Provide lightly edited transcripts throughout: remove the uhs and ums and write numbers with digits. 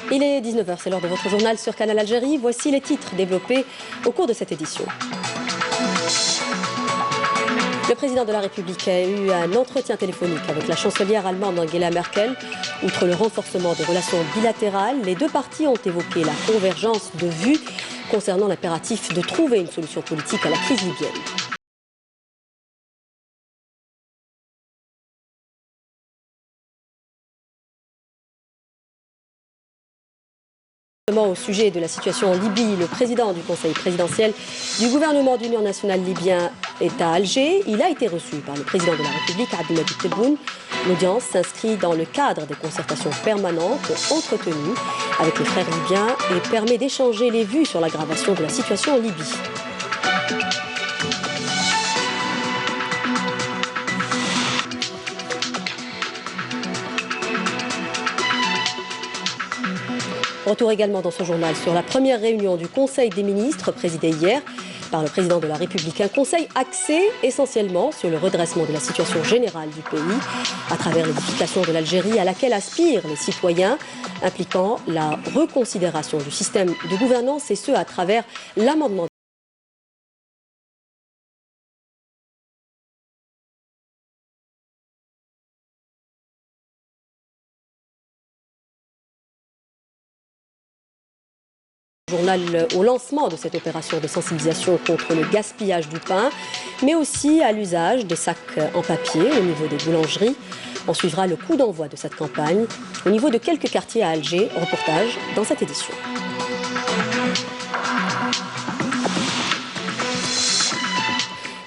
Il est 19 h, c'est l'heure de votre journal sur Canal Algérie. Voici les titres développés au cours de cette édition. Le président de la République a eu un entretien téléphonique avec la chancelière allemande Angela Merkel. Outre le renforcement des relations bilatérales, les deux parties ont évoqué la convergence de vues concernant l'impératif de trouver une solution politique à la crise libyenne. Au sujet de la situation en Libye, le président du Conseil présidentiel du gouvernement d'union nationale libyen est à Alger. Il a été reçu par le président de la République, Abdelmadjid Tebboune. L'audience s'inscrit dans le cadre des concertations permanentes entretenues avec les frères libyens et permet d'échanger les vues sur l'aggravation de la situation en Libye. Retour également dans ce journal sur la première réunion du Conseil des ministres présidée hier par le président de la République. Un conseil axé essentiellement sur le redressement de la situation générale du pays à travers l'édification de l'Algérie à laquelle aspirent les citoyens, impliquant la reconsidération du système de gouvernance et ce à travers l'amendement journal au lancement de cette opération de sensibilisation contre le gaspillage du pain, mais aussi à l'usage des sacs en papier au niveau des boulangeries. On suivra le coup d'envoi de cette campagne au niveau de quelques quartiers à Alger. Reportage dans cette édition.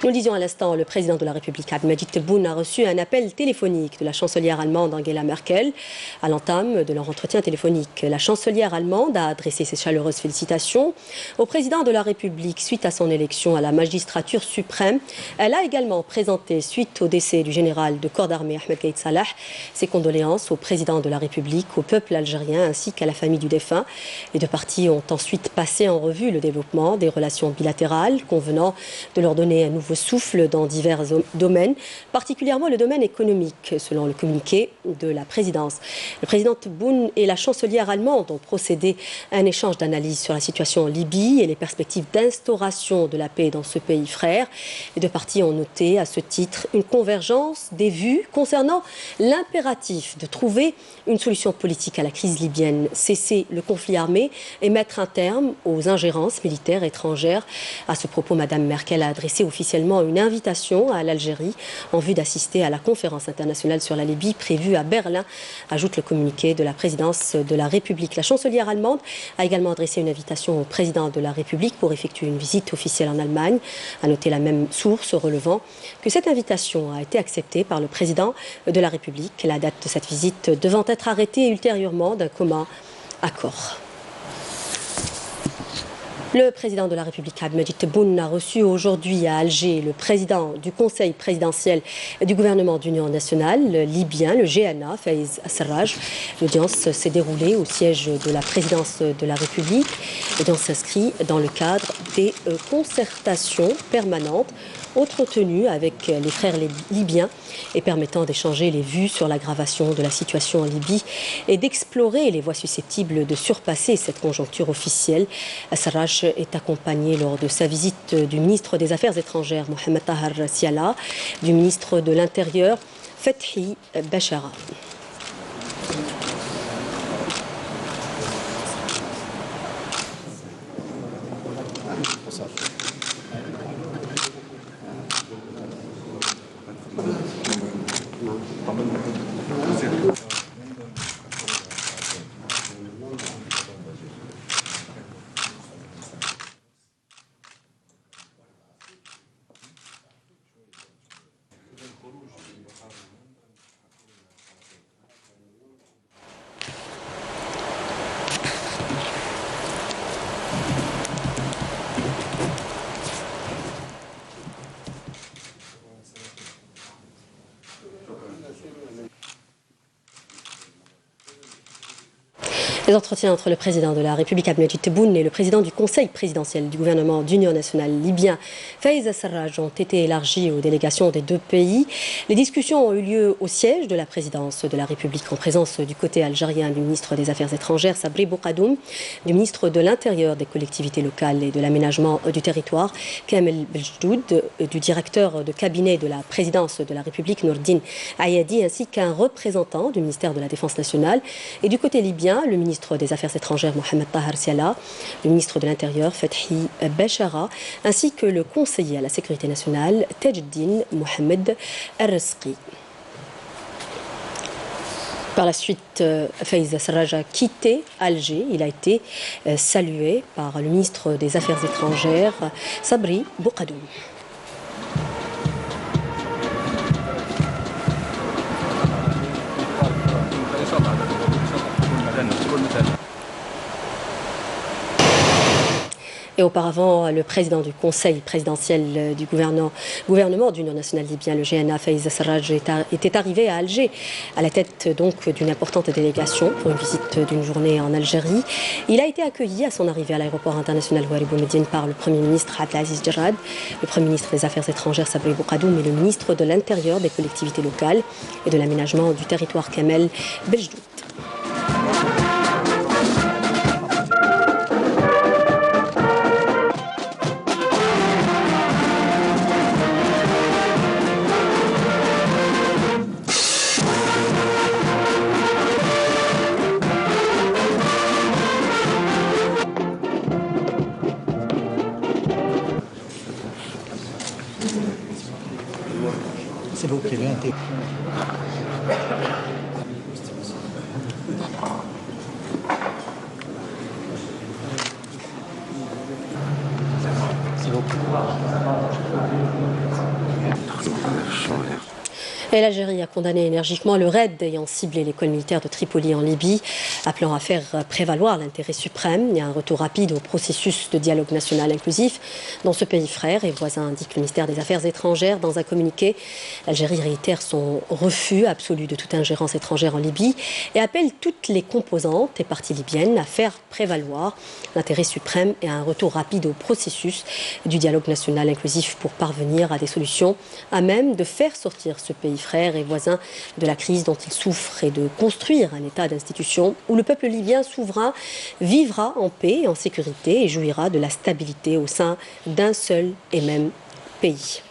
Nous le disions à l'instant, le président de la République, Abdelmadjid Tebboune, a reçu un appel téléphonique de la chancelière allemande Angela Merkel à l'entame de leur entretien téléphonique. La chancelière allemande a adressé ses chaleureuses félicitations au président de la République suite à son élection à la magistrature suprême. Elle a également présenté, suite au décès du général de corps d'armée Ahmed Gaïd Salah, ses condoléances au président de la République, au peuple algérien ainsi qu'à la famille du défunt. Les deux parties ont ensuite passé en revue le développement des relations bilatérales, convenant de leur donner un nouveau souffle dans divers domaines, particulièrement le domaine économique, selon le communiqué de la présidence. Le président Tebboune et la chancelière allemande ont procédé à un échange d'analyses sur la situation en Libye et les perspectives d'instauration de la paix dans ce pays frère. Les deux parties ont noté à ce titre une convergence des vues concernant l'impératif de trouver une solution politique à la crise libyenne, cesser le conflit armé et mettre un terme aux ingérences militaires étrangères. À ce propos, Mme Merkel a adressé officiellement une invitation à l'Algérie en vue d'assister à la conférence internationale sur la Libye prévue à Berlin, ajoute le communiqué de la présidence de la République. La chancelière allemande a également adressé une invitation au président de la République pour effectuer une visite officielle en Allemagne. A noté la même source relevant que cette invitation a été acceptée par le président de la République, la date de cette visite devant être arrêtée ultérieurement d'un commun accord. Le président de la République, Abdelmadjid Tebboune, a reçu aujourd'hui à Alger le président du Conseil présidentiel du gouvernement d'union nationale libyen, le GNA, Faiz Sarraj. L'audience s'est déroulée au siège de la présidence de la République. L'audience s'inscrit dans le cadre des concertations permanentes entretenues avec les frères libyens et permettant d'échanger les vues sur l'aggravation de la situation en Libye et d'explorer les voies susceptibles de surpasser cette conjoncture officielle. Sarraj est accompagné lors de sa visite du ministre des Affaires étrangères, Mohamed Tahar Siala, du ministre de l'Intérieur, Fethi Bachara. Les entretiens entre le président de la République Abdelmadjid Tebboune et le président du Conseil présidentiel du gouvernement d'union nationale libyen Faiz Sarraj ont été élargis aux délégations des deux pays. Les discussions ont eu lieu au siège de la présidence de la République en présence du côté algérien du ministre des Affaires étrangères Sabri Boukhadoum, du ministre de l'Intérieur, des collectivités locales et de l'aménagement du territoire Kamel Beljdoud, du directeur de cabinet de la présidence de la République Nourdine Ayadi, ainsi qu'un représentant du ministère de la Défense nationale. Et du côté libyen, le ministre des Affaires étrangères Mohamed Tahar Siala, le ministre de l'Intérieur Fethi Bechara, ainsi que le conseiller à la sécurité nationale Tajeddine Mohamed Arrizqi. Par la suite, Faiz Sarraj a quitté Alger. Il a été salué par le ministre des Affaires étrangères Sabri Boukhadoum. Et auparavant, le président du Conseil présidentiel du gouvernement d'Union nationale libyen, le GNA, Faiz Sarraj, était arrivé à Alger, à la tête donc d'une importante délégation pour une visite d'une journée en Algérie. Il a été accueilli à son arrivée à l'aéroport international Ouari Boumediene par le Premier ministre Abdelaziz Jarrad, le Premier ministre des Affaires étrangères Sabri Boukhadoum et le ministre de l'Intérieur, des collectivités locales et de l'aménagement du territoire Kamel Beljdoud. C'est vous qui avez intégré. C'est vous. Et l'Algérie a condamné énergiquement le raid ayant ciblé l'école militaire de Tripoli en Libye, appelant à faire prévaloir l'intérêt suprême. Il y a un retour rapide au processus de dialogue national inclusif dans ce pays frère et voisin, indique le ministère des Affaires étrangères. Dans un communiqué, l'Algérie réitère son refus absolu de toute ingérence étrangère en Libye et appelle toutes les composantes et parties libyennes à faire prévaloir l'intérêt suprême et à un retour rapide au processus du dialogue national inclusif pour parvenir à des solutions à même de faire sortir ce pays frères et voisins de la crise dont ils souffrent et de construire un état d'institution où le peuple libyen souverain vivra en paix et en sécurité et jouira de la stabilité au sein d'un seul et même pays.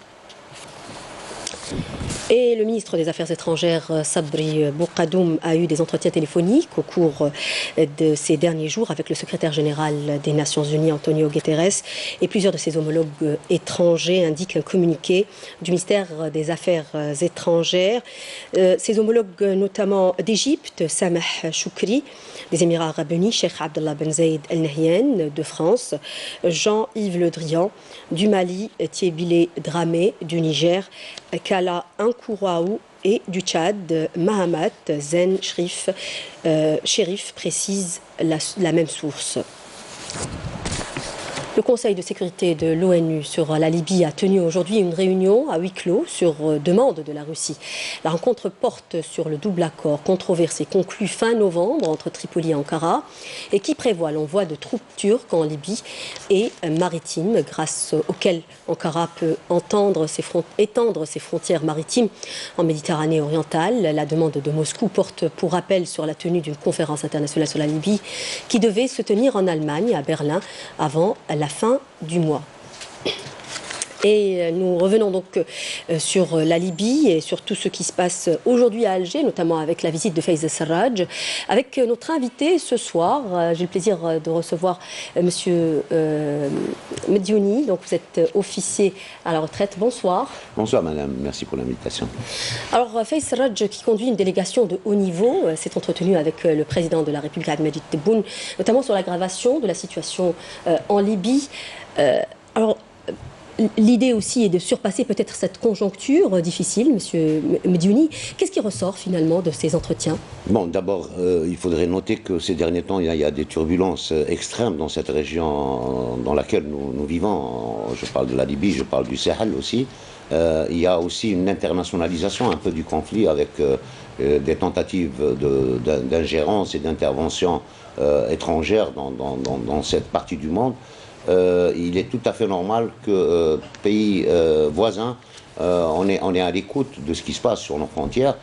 Et le ministre des Affaires étrangères, Sabri Boukhadoum, a eu des entretiens téléphoniques au cours de ces derniers jours avec le secrétaire général des Nations Unies, Antonio Guterres, et plusieurs de ses homologues étrangers, indique un communiqué du ministère des Affaires étrangères. Ses homologues notamment d'Égypte, Sameh Choukri, des Émirats arabes unis, Cheikh Abdallah Ben Zayed El Nahyan de France, Jean-Yves Le Drian du Mali, Thiébile Dramé du Niger, Kala Nkouraou et du Tchad, Mahamat Zen Sherif précise la même source. Le Conseil de sécurité de l'ONU sur la Libye a tenu aujourd'hui une réunion à huis clos sur demande de la Russie. La rencontre porte sur le double accord controversé conclu fin novembre entre Tripoli et Ankara et qui prévoit l'envoi de troupes turques en Libye et maritime, grâce auquel Ankara peut étendre ses frontières maritimes en Méditerranée orientale. La demande de Moscou porte pour rappel sur la tenue d'une conférence internationale sur la Libye qui devait se tenir en Allemagne, à Berlin, avant la fin du mois. Et nous revenons donc sur la Libye et sur tout ce qui se passe aujourd'hui à Alger, notamment avec la visite de Faiz Sarraj. Avec notre invité ce soir, j'ai le plaisir de recevoir Monsieur Mediouni. Donc vous êtes officier à la retraite. Bonsoir. Bonsoir madame, merci pour l'invitation. Alors Faiz Sarraj, qui conduit une délégation de haut niveau, s'est entretenu avec le président de la République Abdelmadjid Tebboune, notamment sur l'aggravation de la situation en Libye. Alors, l'idée aussi est de surpasser peut-être cette conjoncture difficile, Monsieur Mediouni. Qu'est-ce qui ressort finalement de ces entretiens? Bon, d'abord, il faudrait noter que ces derniers temps, il y a des turbulences extrêmes dans cette région dans laquelle nous vivons. Je parle de la Libye, je parle du Sahel aussi. Il y a aussi une internationalisation un peu du conflit avec des tentatives d'ingérence et d'intervention étrangères dans cette partie du monde, il est tout à fait normal que pays voisins, on est à l'écoute de ce qui se passe sur nos frontières.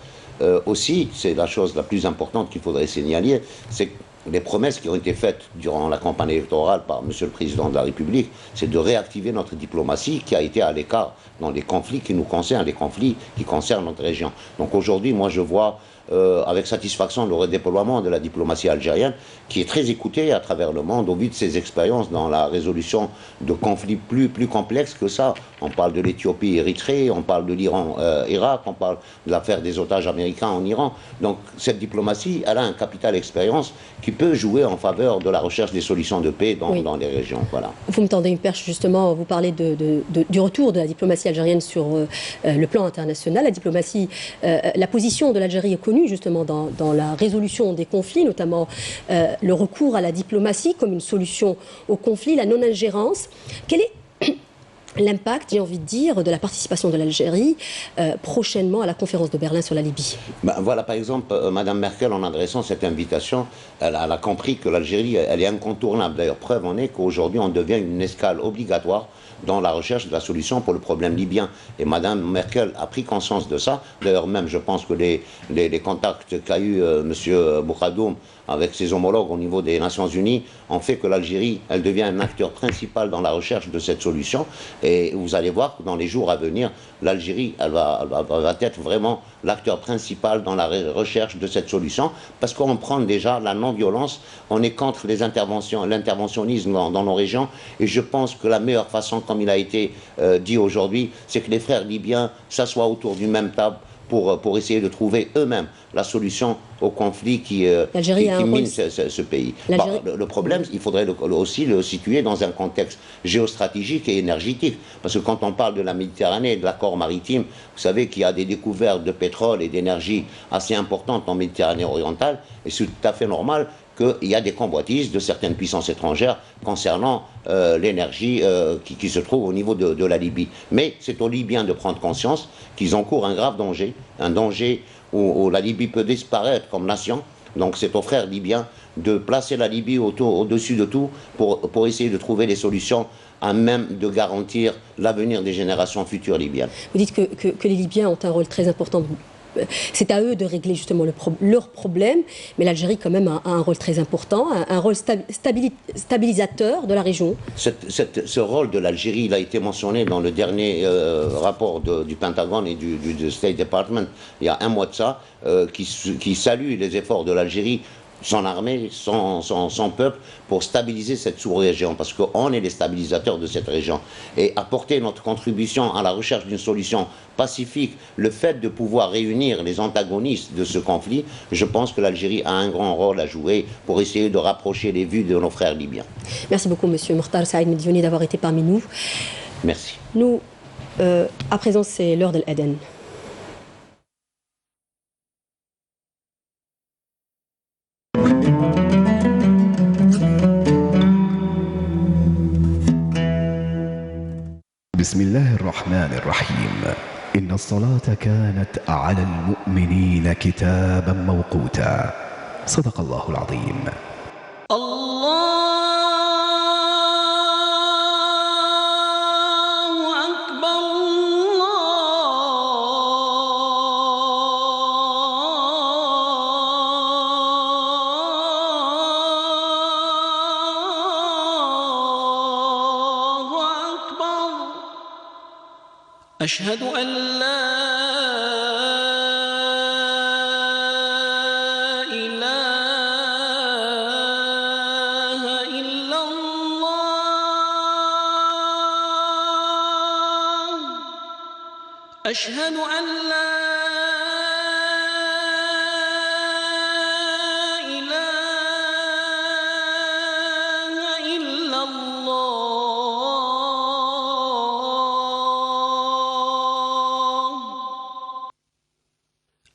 Aussi, c'est la chose la plus importante qu'il faudrait signaler, c'est les promesses qui ont été faites durant la campagne électorale par M. le Président de la République, c'est de réactiver notre diplomatie qui a été à l'écart dans les conflits qui nous concernent, les conflits qui concernent notre région. Donc aujourd'hui, moi je vois avec satisfaction le redéploiement de la diplomatie algérienne qui est très écoutée à travers le monde au vu de ses expériences dans la résolution de conflits plus complexes que ça. On parle de l'Éthiopie, Érythrée, on parle de l'Iran, Irak, on parle de l'affaire des otages américains en Iran. Donc cette diplomatie, elle a un capital expérience qui peut jouer en faveur de la recherche des solutions de paix dans les régions. Voilà. Vous me tendez une perche justement, vous parlez du retour de la diplomatie algérienne sur le plan international. La diplomatie, la position de l'Algérie est connue justement dans la résolution des conflits, notamment le recours à la diplomatie comme une solution au conflit, la non-ingérence. Quel est l'impact, j'ai envie de dire, de la participation de l'Algérie prochainement à la conférence de Berlin sur la Libye? Voilà, par exemple, Mme Merkel, en adressant cette invitation, elle a compris que l'Algérie, elle est incontournable. D'ailleurs, preuve en est qu'aujourd'hui, on devient une escale obligatoire dans la recherche de la solution pour le problème libyen. Et Mme Merkel a pris conscience de ça. D'ailleurs, même, je pense que les contacts qu'a eu M. Boukhadoum avec ses homologues au niveau des Nations Unies ont fait que l'Algérie, elle devient un acteur principal dans la recherche de cette solution. Et vous allez voir que dans les jours à venir, l'Algérie, elle va être vraiment l'acteur principal dans la recherche de cette solution, parce qu'on prend déjà la non-violence, on est contre les interventions, l'interventionnisme dans nos régions, et je pense que la meilleure façon, comme il a été dit aujourd'hui, c'est que les frères libyens s'assoient autour d'une même table pour essayer de trouver eux-mêmes la solution au conflit qui mine ce pays. Le problème, il faudrait aussi le situer dans un contexte géostratégique et énergétique. Parce que quand on parle de la Méditerranée, de l'accord maritime, vous savez qu'il y a des découvertes de pétrole et d'énergie assez importantes en Méditerranée orientale, et c'est tout à fait normal qu'il y a des convoitises de certaines puissances étrangères concernant l'énergie qui se trouve au niveau de la Libye. Mais c'est aux Libyens de prendre conscience qu'ils encourent un grave danger, un danger où la Libye peut disparaître comme nation. Donc c'est aux frères libyens de placer la Libye au-dessus de tout pour essayer de trouver des solutions à même de garantir l'avenir des générations futures libyennes. Vous dites que les Libyens ont un rôle très important. C'est à eux de régler justement leurs problèmes, mais l'Algérie quand même a un rôle très important, un rôle stabilisateur de la région. Ce rôle de l'Algérie, il a été mentionné dans le dernier rapport du Pentagone et du State Department, il y a un mois de ça, qui salue les efforts de l'Algérie, son armée, son peuple, pour stabiliser cette sous-région, parce qu'on est les stabilisateurs de cette région. Et apporter notre contribution à la recherche d'une solution pacifique, le fait de pouvoir réunir les antagonistes de ce conflit, je pense que l'Algérie a un grand rôle à jouer pour essayer de rapprocher les vues de nos frères libyens. Merci beaucoup, M. Mokhtar Saïd Mediouni, d'avoir été parmi nous. Merci. Nous, à présent, c'est l'heure de l'Eden. بسم الله الرحمن الرحيم إن الصلاة كانت على المؤمنين كتابا موقوتا صدق الله العظيم. أشهد أن لا إله إلا الله أشهد أن لا إله إلا الله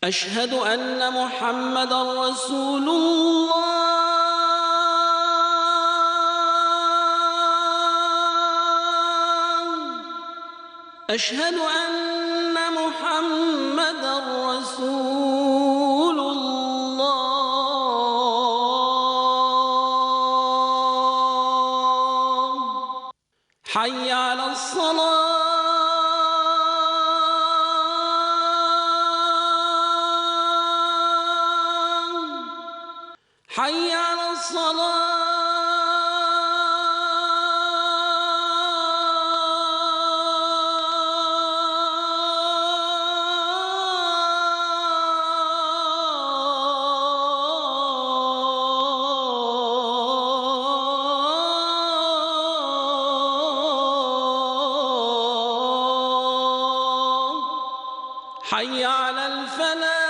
أشهد أن محمدًا رسول الله أشهد أن محمدًا رسول الله حي على الصلاة حي على الصلاة حي على الفلاح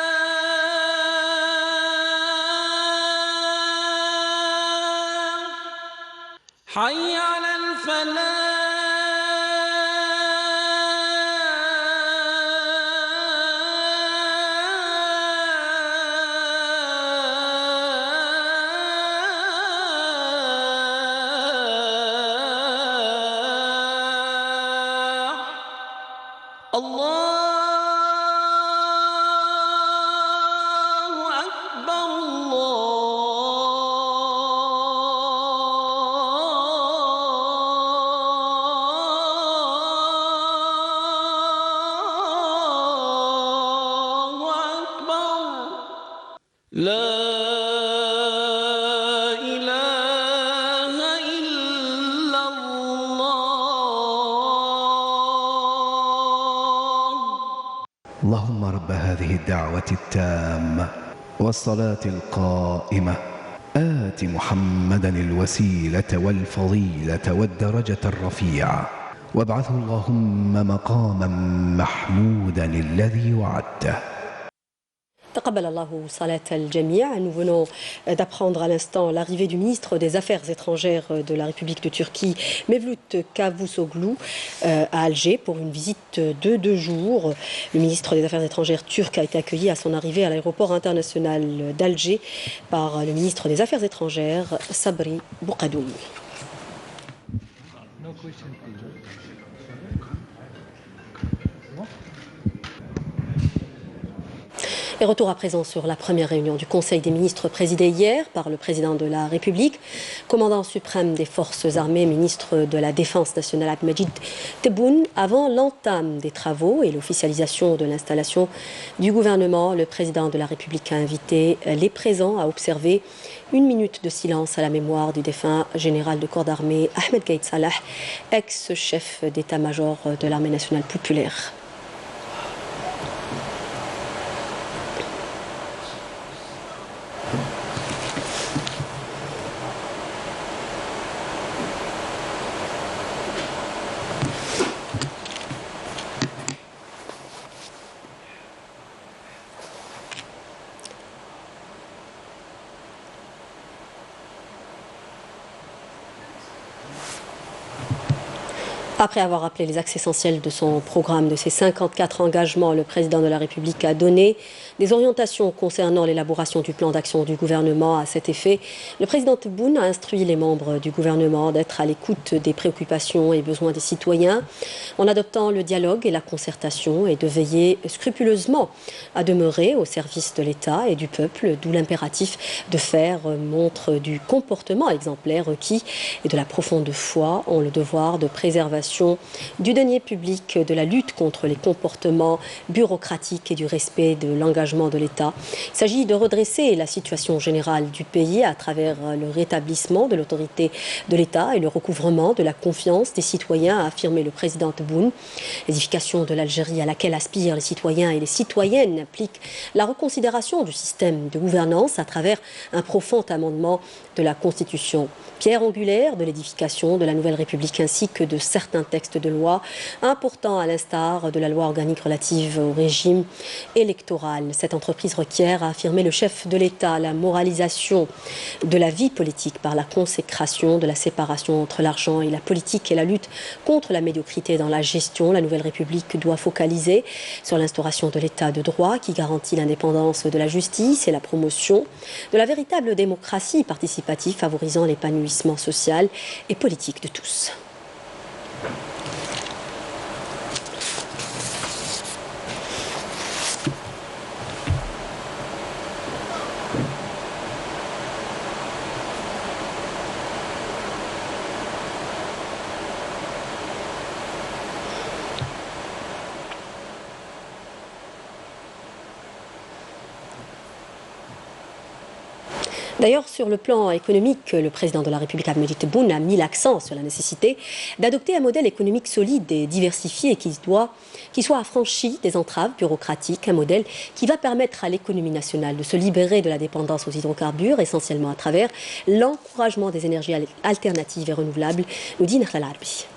حي على الفلاح الله أكبر الله أكبر لا إله إلا الله اللهم رب هذه الدعوة التامة والصلاة القائمة آت محمدا الوسيلة والفضيلة والدرجة الرفيعة وابعثه اللهم مقاما محمودا الذي وعدته. Taqabbal Allahu salat al-Jami'. Nous venons d'apprendre à l'instant l'arrivée du ministre des Affaires étrangères de la République de Turquie, Mevlut Cavusoglu, à Alger pour une visite de 2 jours. Le ministre des Affaires étrangères turc a été accueilli à son arrivée à l'aéroport international d'Alger par le ministre des Affaires étrangères, Sabri Boukadoum. Et retour à présent sur la première réunion du Conseil des ministres présidée hier par le président de la République, commandant suprême des forces armées, ministre de la Défense nationale Abdelmajid Tebboune. Avant l'entame des travaux et l'officialisation de l'installation du gouvernement, le président de la République a invité les présents à observer 1 minute de silence à la mémoire du défunt général de corps d'armée Ahmed Gaïd Salah, ex-chef d'état-major de l'armée nationale populaire. Après avoir rappelé les axes essentiels de son programme, de ses 54 engagements, le président de la République a donné des orientations concernant l'élaboration du plan d'action du gouvernement. À cet effet, le président Tebboune a instruit les membres du gouvernement d'être à l'écoute des préoccupations et besoins des citoyens en adoptant le dialogue et la concertation et de veiller scrupuleusement à demeurer au service de l'État et du peuple, d'où l'impératif de faire montre du comportement exemplaire requis et de la profonde foi en le devoir de préservation du denier public, de la lutte contre les comportements bureaucratiques et du respect de l'engagement de l'État. Il s'agit de redresser la situation générale du pays à travers le rétablissement de l'autorité de l'État et le recouvrement de la confiance des citoyens, a affirmé le président Tebboune. L'édification de l'Algérie à laquelle aspirent les citoyens et les citoyennes implique la reconsidération du système de gouvernance à travers un profond amendement de la Constitution. Pierre angulaire de l'édification de la nouvelle République ainsi que de certains textes de loi importants à l'instar de la loi organique relative au régime électoral. Cette entreprise requiert, a affirmé le chef de l'État, la moralisation de la vie politique par la consécration de la séparation entre l'argent et la politique et la lutte contre la médiocrité dans la gestion. La nouvelle République doit focaliser sur l'instauration de l'État de droit qui garantit l'indépendance de la justice et la promotion de la véritable démocratie participative favorisant l'épanouissement social et politique de tous. D'ailleurs, sur le plan économique, le président de la République, Abdelmajid Tebboune, a mis l'accent sur la nécessité d'adopter un modèle économique solide et diversifié qui soit affranchi des entraves bureaucratiques, un modèle qui va permettre à l'économie nationale de se libérer de la dépendance aux hydrocarbures, essentiellement à travers l'encouragement des énergies alternatives et renouvelables, nous dit Nakhla Arbi.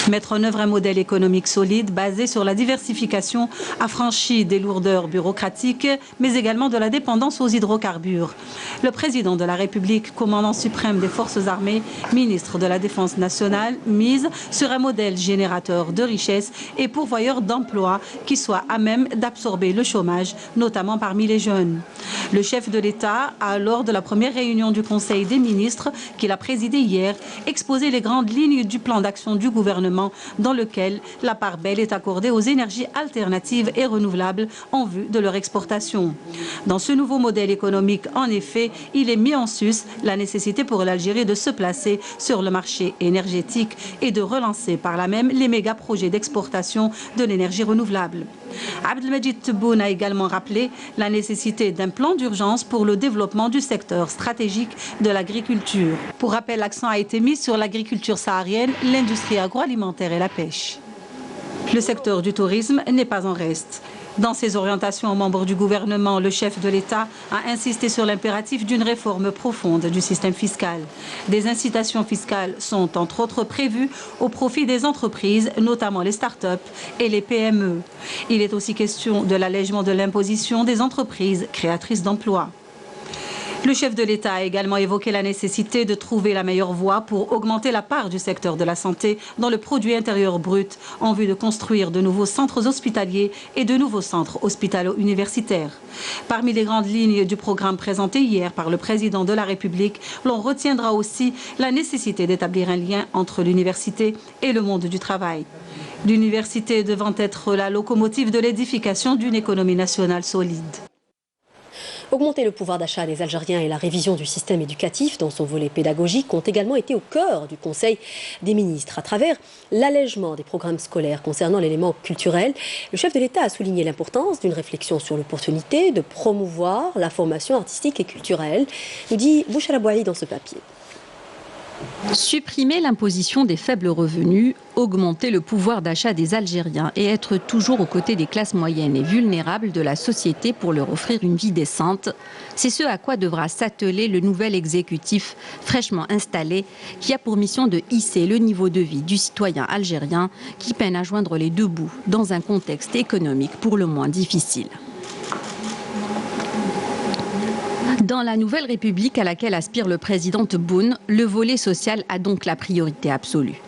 Mettre en œuvre un modèle économique solide basé sur la diversification, affranchi des lourdeurs bureaucratiques, mais également de la dépendance aux hydrocarbures. Le président de la République, commandant suprême des forces armées, ministre de la Défense nationale, mise sur un modèle générateur de richesses et pourvoyeur d'emplois qui soit à même d'absorber le chômage, notamment parmi les jeunes. Le chef de l'État a, lors de la première réunion du Conseil des ministres qu'il a présidé hier, exposé les grandes lignes du plan d'action du gouvernement dans lequel la part belle est accordée aux énergies alternatives et renouvelables en vue de leur exportation. Dans ce nouveau modèle économique, en effet, il est mis en sus la nécessité pour l'Algérie de se placer sur le marché énergétique et de relancer par là même les méga-projets d'exportation de l'énergie renouvelable. Abdelmajid Tebboune a également rappelé la nécessité d'un plan d'urgence pour le développement du secteur stratégique de l'agriculture. Pour rappel, l'accent a été mis sur l'agriculture saharienne, l'industrie agroalimentaire et la pêche. Le secteur du tourisme n'est pas en reste. Dans ses orientations aux membres du gouvernement, le chef de l'État a insisté sur l'impératif d'une réforme profonde du système fiscal. Des incitations fiscales sont entre autres prévues au profit des entreprises, notamment les start-up et les PME. Il est aussi question de l'allègement de l'imposition des entreprises créatrices d'emplois. Le chef de l'État a également évoqué la nécessité de trouver la meilleure voie pour augmenter la part du secteur de la santé dans le produit intérieur brut en vue de construire de nouveaux centres hospitaliers et de nouveaux centres hospitalo-universitaires. Parmi les grandes lignes du programme présenté hier par le président de la République, l'on retiendra aussi la nécessité d'établir un lien entre l'université et le monde du travail. L'université devant être la locomotive de l'édification d'une économie nationale solide. Augmenter le pouvoir d'achat des Algériens et la révision du système éducatif dans son volet pédagogique ont également été au cœur du Conseil des ministres. À travers l'allègement des programmes scolaires concernant l'élément culturel, le chef de l'État a souligné l'importance d'une réflexion sur l'opportunité de promouvoir la formation artistique et culturelle, nous dit Bouchra Bouali dans ce papier. Supprimer l'imposition des faibles revenus, augmenter le pouvoir d'achat des Algériens et être toujours aux côtés des classes moyennes et vulnérables de la société pour leur offrir une vie décente, c'est ce à quoi devra s'atteler le nouvel exécutif fraîchement installé qui a pour mission de hisser le niveau de vie du citoyen algérien qui peine à joindre les deux bouts dans un contexte économique pour le moins difficile. Dans la nouvelle République à laquelle aspire le président Tebboune, le volet social a donc la priorité absolue.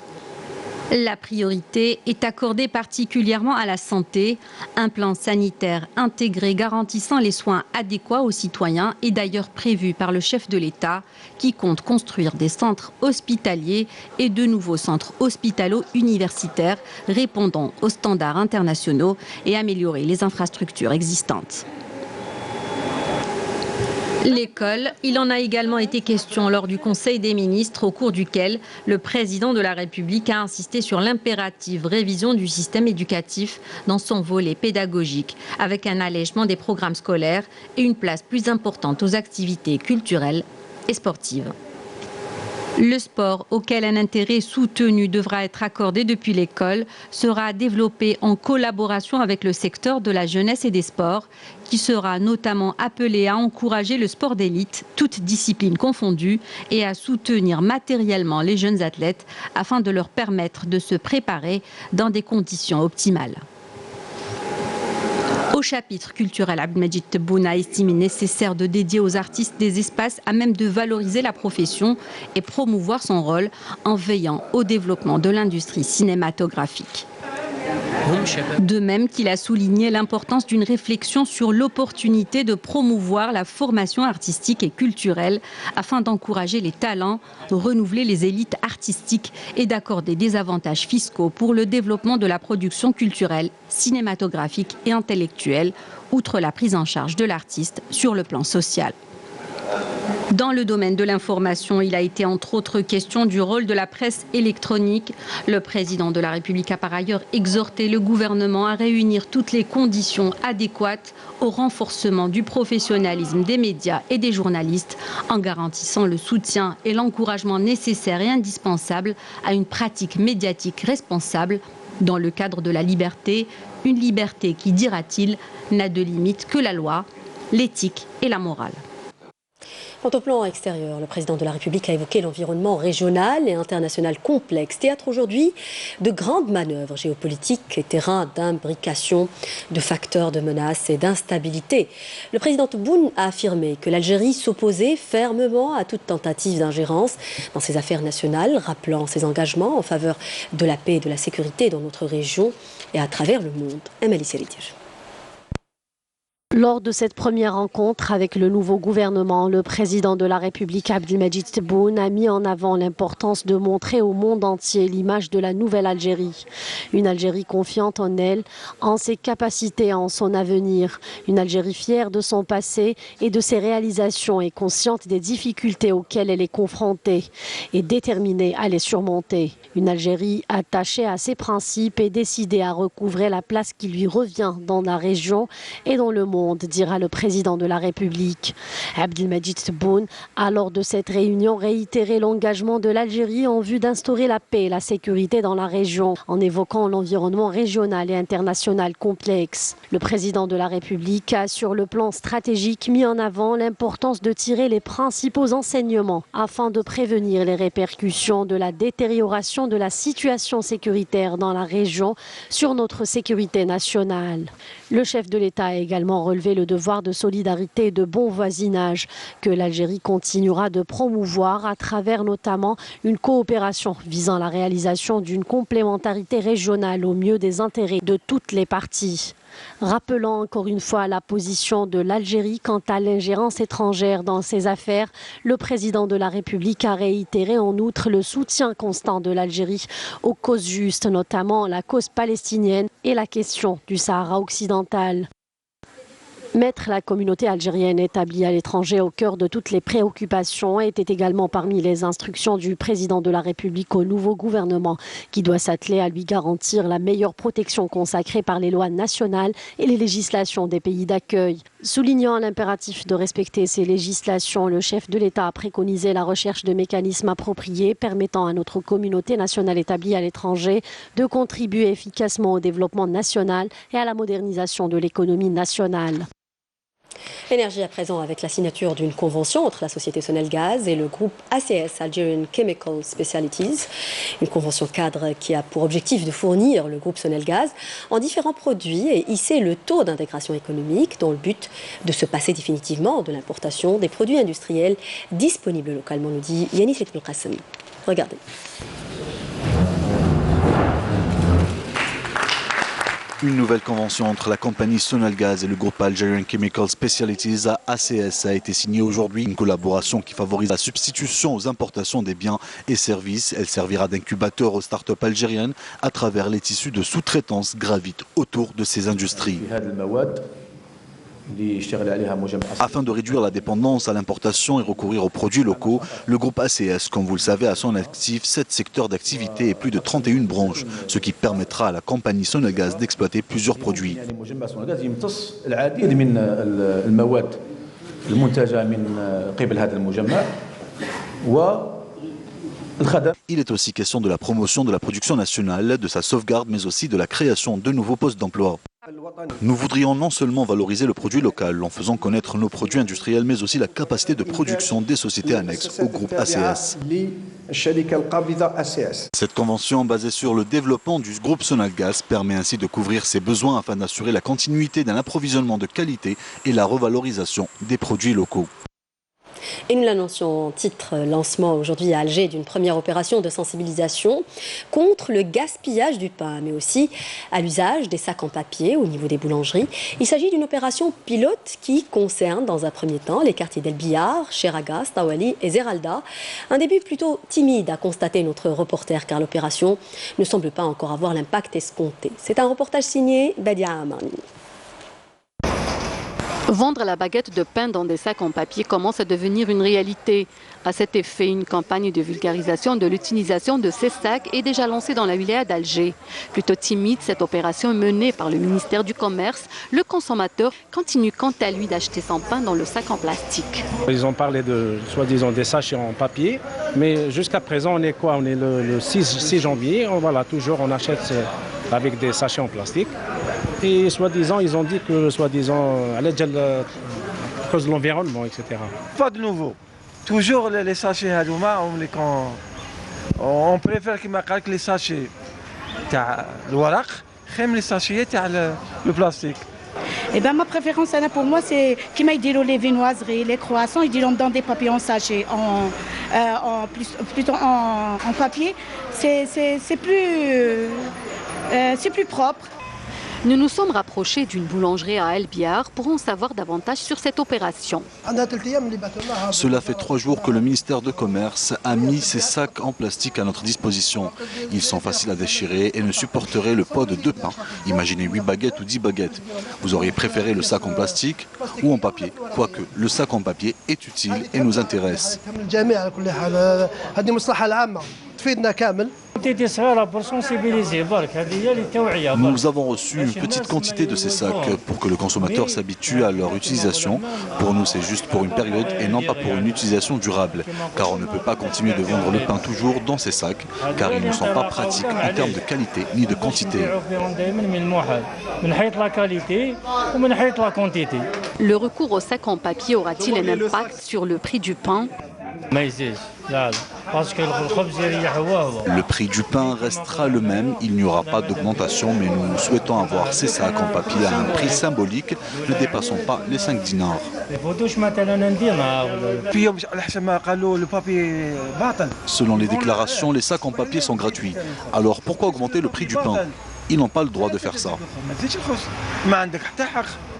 La priorité est accordée particulièrement à la santé. Un plan sanitaire intégré garantissant les soins adéquats aux citoyens est d'ailleurs prévu par le chef de l'État qui compte construire des centres hospitaliers et de nouveaux centres hospitalo-universitaires répondant aux standards internationaux et améliorer les infrastructures existantes. L'école, il en a également été question lors du Conseil des ministres au cours duquel le président de la République a insisté sur l'impérative révision du système éducatif dans son volet pédagogique avec un allègement des programmes scolaires et une place plus importante aux activités culturelles et sportives. Le sport, auquel un intérêt soutenu devra être accordé depuis l'école, sera développé en collaboration avec le secteur de la jeunesse et des sports, qui sera notamment appelé à encourager le sport d'élite, toutes disciplines confondues, et à soutenir matériellement les jeunes athlètes afin de leur permettre de se préparer dans des conditions optimales. Au chapitre culturel, Abdelmajid Tebboune a estimé nécessaire de dédier aux artistes des espaces à même de valoriser la profession et promouvoir son rôle en veillant au développement de l'industrie cinématographique. De même qu'il a souligné l'importance d'une réflexion sur l'opportunité de promouvoir la formation artistique et culturelle afin d'encourager les talents, de renouveler les élites artistiques et d'accorder des avantages fiscaux pour le développement de la production culturelle, cinématographique et intellectuelle, outre la prise en charge de l'artiste sur le plan social. Dans le domaine de l'information, il a été entre autres question du rôle de la presse électronique. Le président de la République a par ailleurs exhorté le gouvernement à réunir toutes les conditions adéquates au renforcement du professionnalisme des médias et des journalistes en garantissant le soutien et l'encouragement nécessaires et indispensables à une pratique médiatique responsable dans le cadre de la liberté, une liberté qui, dira-t-il, n'a de limite que la loi, l'éthique et la morale. Quant au plan extérieur, le président de la République a évoqué l'environnement régional et international complexe, théâtre aujourd'hui de grandes manœuvres géopolitiques et terrain d'imbrication de facteurs de menaces et d'instabilité. Le président Tebboune a affirmé que l'Algérie s'opposait fermement à toute tentative d'ingérence dans ses affaires nationales, rappelant ses engagements en faveur de la paix et de la sécurité dans notre région et à travers le monde. Emily Seritir. Lors de cette première rencontre avec le nouveau gouvernement, le président de la République Abdelmadjid Tebboune a mis en avant l'importance de montrer au monde entier l'image de la nouvelle Algérie. Une Algérie confiante en elle, en ses capacités, en son avenir. Une Algérie fière de son passé et de ses réalisations et consciente des difficultés auxquelles elle est confrontée et déterminée à les surmonter. Une Algérie attachée à ses principes et décidée à recouvrer la place qui lui revient dans la région et dans le monde, dira le président de la République. Abdelmadjid Tebboune a lors de cette réunion réitéré l'engagement de l'Algérie en vue d'instaurer la paix et la sécurité dans la région, en évoquant l'environnement régional et international complexe. Le président de la République a, sur le plan stratégique, mis en avant l'importance de tirer les principaux enseignements afin de prévenir les répercussions de la détérioration de la situation sécuritaire dans la région sur notre sécurité nationale. Le chef de l'État a également relevé le devoir de solidarité et de bon voisinage que l'Algérie continuera de promouvoir à travers notamment une coopération visant la réalisation d'une complémentarité régionale au mieux des intérêts de toutes les parties. Rappelant encore une fois la position de l'Algérie quant à l'ingérence étrangère dans ses affaires, le président de la République a réitéré en outre le soutien constant de l'Algérie aux causes justes, notamment la cause palestinienne et la question du Sahara occidental. Mettre la communauté algérienne établie à l'étranger au cœur de toutes les préoccupations était également parmi les instructions du président de la République au nouveau gouvernement qui doit s'atteler à lui garantir la meilleure protection consacrée par les lois nationales et les législations des pays d'accueil. Soulignant l'impératif de respecter ces législations, le chef de l'État a préconisé la recherche de mécanismes appropriés permettant à notre communauté nationale établie à l'étranger de contribuer efficacement au développement national et à la modernisation de l'économie nationale. Énergie à présent avec la signature d'une convention entre la société Sonelgaz et le groupe ACS, Algerian Chemical Specialties. Une convention cadre qui a pour objectif de fournir le groupe Sonelgaz en différents produits et hisser le taux d'intégration économique dans le but de se passer définitivement de l'importation des produits industriels disponibles localement, nous dit Yanis Etbelkassem. Regardez. Une nouvelle convention entre la compagnie Sonelgaz et le groupe Algerian Chemical Specialties ACS a été signée aujourd'hui. Une collaboration qui favorise la substitution aux importations des biens et services. Elle servira d'incubateur aux start-up algériennes à travers les tissus de sous-traitance gravitent autour de ces industries. Afin de réduire la dépendance à l'importation et recourir aux produits locaux, le groupe ACS, comme vous le savez, a son actif 7 secteurs d'activité et plus de 31 branches, ce qui permettra à la compagnie Sonelgaz d'exploiter plusieurs produits. Il est aussi question de la promotion de la production nationale, de sa sauvegarde, mais aussi de la création de nouveaux postes d'emploi. Nous voudrions non seulement valoriser le produit local en faisant connaître nos produits industriels, mais aussi la capacité de production des sociétés annexes au groupe ACS. Cette convention, basée sur le développement du groupe Sonelgaz, permet ainsi de couvrir ses besoins afin d'assurer la continuité d'un approvisionnement de qualité et la revalorisation des produits locaux. Et nous l'annoncions en titre, lancement aujourd'hui à Alger d'une première opération de sensibilisation contre le gaspillage du pain, mais aussi à l'usage des sacs en papier au niveau des boulangeries. Il s'agit d'une opération pilote qui concerne dans un premier temps les quartiers d'El Biyar, Cheragas, Tawali et Zeralda. Un début plutôt timide a constaté notre reporter car l'opération ne semble pas encore avoir l'impact escompté. C'est un reportage signé Badia Amarni. Vendre la baguette de pain dans des sacs en papier commence à devenir une réalité. À cet effet, une campagne de vulgarisation de l'utilisation de ces sacs est déjà lancée dans la wilaya d'Alger. Plutôt timide, cette opération est menée par le ministère du Commerce. Le consommateur continue quant à lui d'acheter son pain dans le sac en plastique. Ils ont parlé de, soi-disant, des sachets en papier, mais jusqu'à présent, on est quoi? On est le 6 janvier, voilà, toujours on achète avec des sachets en plastique. Et soi-disant, ils ont dit que, soi-disant, à cause de l'environnement, etc. Pas de nouveau. Toujours les sachets Halouma, on préfère que les sachets le waraq, les sachets le plastique. Eh ben, ma préférence pour moi, c'est qu'ils m'aident les viennoiseries, les croissants, ils diront dans des papiers en sachet, plutôt en papier. C'est plus propre. Nous nous sommes rapprochés d'une boulangerie à El Biar pour en savoir davantage sur cette opération. Cela fait 3 jours que le ministère de Commerce a mis ces sacs en plastique à notre disposition. Ils sont faciles à déchirer et ne supporteraient le poids de 2 pains. Imaginez 8 baguettes ou 10 baguettes. Vous auriez préféré le sac en plastique ou en papier, quoique le sac en papier est utile et nous intéresse. Nous avons reçu une petite quantité de ces sacs pour que le consommateur s'habitue à leur utilisation. Pour nous, c'est juste pour une période et non pas pour une utilisation durable. Car on ne peut pas continuer de vendre le pain toujours dans ces sacs, car ils ne sont pas pratiques en termes de qualité ni de quantité. Le recours aux sacs en papier aura-t-il un impact sur le prix du pain ? Le prix du pain restera le même, il n'y aura pas d'augmentation, mais nous souhaitons avoir ces sacs en papier à un prix symbolique, ne dépassant pas les 5 dinars. Selon les déclarations, les sacs en papier sont gratuits. Alors pourquoi augmenter le prix du pain? Ils n'ont pas le droit de faire ça.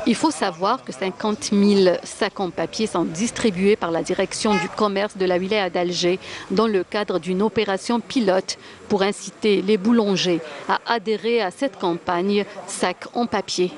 Il faut savoir que 50 000 sacs en papier sont distribués par la direction du commerce de la wilaya d'Alger dans le cadre d'une opération pilote pour inciter les boulangers à adhérer à cette campagne sacs en papier.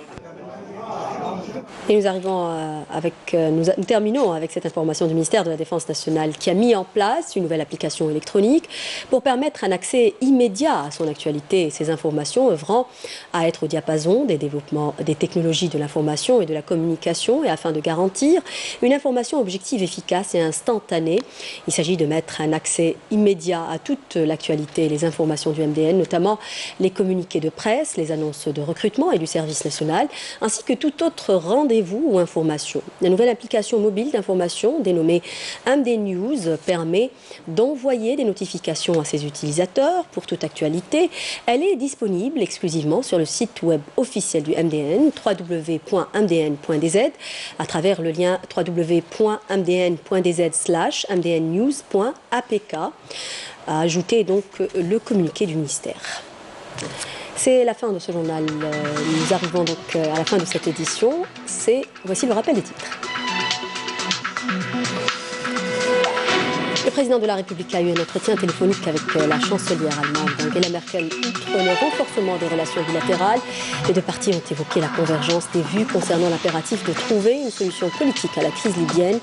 Et nous terminons avec cette information du ministère de la Défense nationale qui a mis en place une nouvelle application électronique pour permettre un accès immédiat à son actualité et ses informations œuvrant à être au diapason des développements des technologies de l'information et de la communication et afin de garantir une information objective, efficace et instantanée. Il s'agit de mettre un accès immédiat à toute l'actualité et les informations du MDN, notamment les communiqués de presse, les annonces de recrutement et du service national, ainsi que tout autre rendez-vous ou information. La nouvelle application mobile d'information dénommée MD News permet d'envoyer des notifications à ses utilisateurs pour toute actualité. Elle est disponible exclusivement sur le site web officiel du MDN, www.mdn.dz, à travers le lien www.mdn.dz/mdnnews.apk. Ajoutez donc le communiqué du ministère. C'est la fin de ce journal. Nous arrivons donc à la fin de cette édition. Voici le rappel des titres. Le président de la République a eu un entretien téléphonique avec la chancelière allemande Angela Merkel. Outre le renforcement des relations bilatérales, les deux parties ont évoqué la convergence des vues concernant l'impératif de trouver une solution politique à la crise libyenne.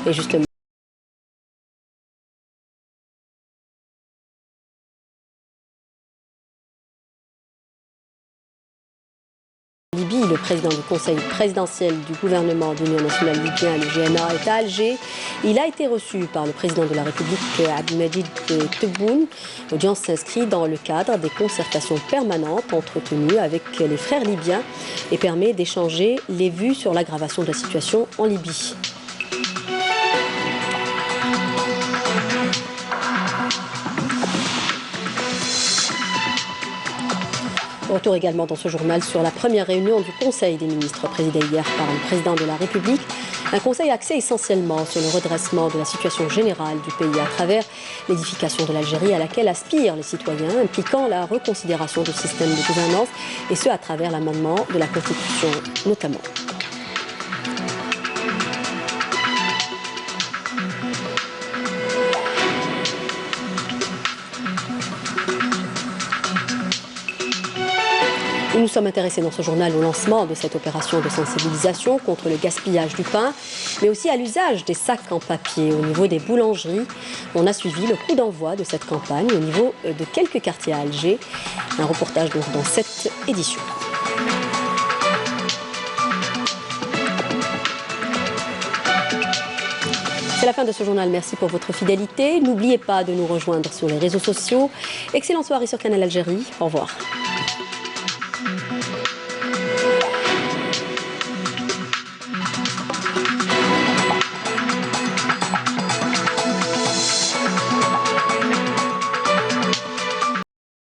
Et justement, Libye, le président du conseil présidentiel du gouvernement d'Union nationale libyen, le GNA, est à Alger. Il a été reçu par le président de la République, Abdelmadjid Tebboune. L'audience s'inscrit dans le cadre des concertations permanentes entretenues avec les frères libyens et permet d'échanger les vues sur l'aggravation de la situation en Libye. Retour également dans ce journal sur la première réunion du Conseil des ministres présidée hier par le président de la République. Un conseil axé essentiellement sur le redressement de la situation générale du pays à travers l'édification de l'Algérie à laquelle aspirent les citoyens, impliquant la reconsidération du système de gouvernance et ce à travers l'amendement de la Constitution notamment. Une nous sommes intéressés dans ce journal au lancement de cette opération de sensibilisation contre le gaspillage du pain, mais aussi à l'usage des sacs en papier au niveau des boulangeries. On a suivi le coup d'envoi de cette campagne au niveau de quelques quartiers à Alger. Un reportage donc dans cette édition. C'est la fin de ce journal. Merci pour votre fidélité. N'oubliez pas de nous rejoindre sur les réseaux sociaux. Excellente soirée sur Canal Algérie. Au revoir.